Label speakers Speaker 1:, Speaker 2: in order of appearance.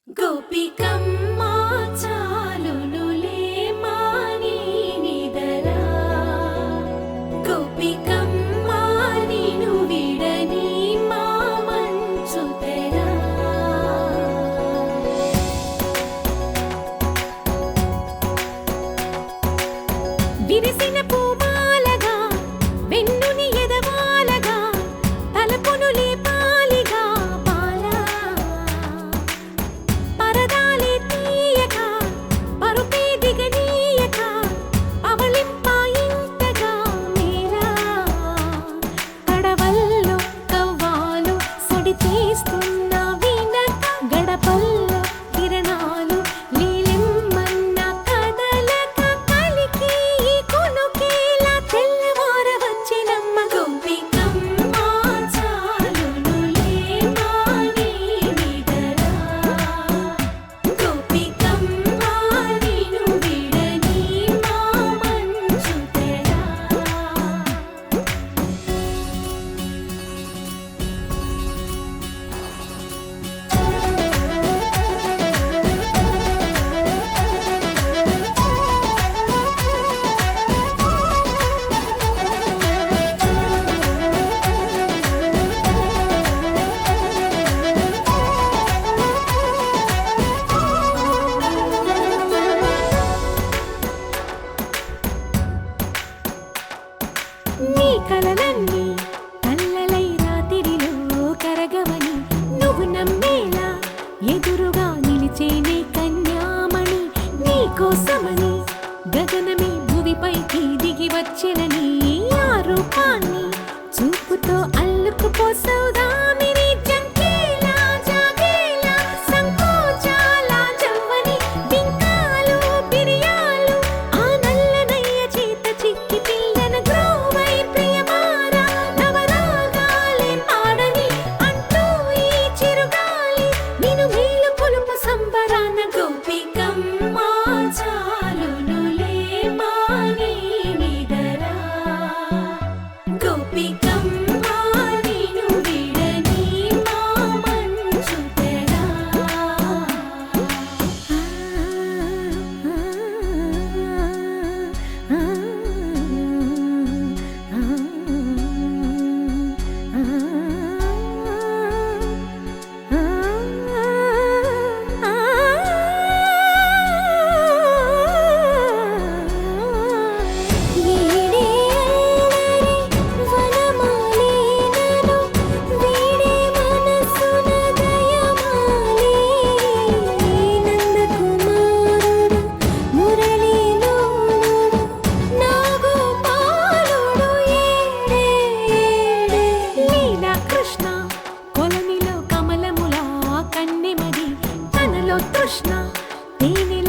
Speaker 1: గోపికమ్మా చాలునులే మాని నిదరా గోపికమ్మా నిను విడని మా మంచు తెరా విరిసిన పూమాలగా వెన్నుని ఎదవాలగా తలపును లేపాలిగా బాలా పరదాలే తీయక పరుపే దిగనీయక అవలింపాయింతగా మేరా కడవల్లో కవ్వాలు సడి చేస్తున్న వీణత గడపల్లో కిరణాలు లీలిమ్మన్న కదలక కలికి ఈ కొనుకేలా తెల్లవార వచ్చినమ్మ గోపికమ్మా చాలునులే మాని నిదరా గోపికమ్మా నిను విడని మా మంచు తెరా నీ కలలన్నీ కల్లలై రాత్రిలో కరగవని నువ్వు నమ్మేలా ఎదురుగా నిలిచేనే కన్యామణి నీ కోసమని గగనమే భువిపైకి దిగి వచ్చెనని ఆ రూపాన్ని చూపుతో అల్లుకుపోసౌదామిని జంకేలా జాగేలా సంకోచాల జవ్వని బింకాలు బిరియాలు ఆ నల్లనయ్య చేత చిక్కి పిల్లన గ్రోవై ప్రియమారా నవరాగాలే పాడని అంటూ ఈ చిరుగాలి నిను మేలు కొలుపు సంబరాన గోపికమ్మా చాలునులే మాని నిదరా గోపికమ్మా నిను విడని మా మంచు తెరా కృష్ణ కొలనిలో కమలములా కన్నెమది తనలో తృష్ణ తేనెల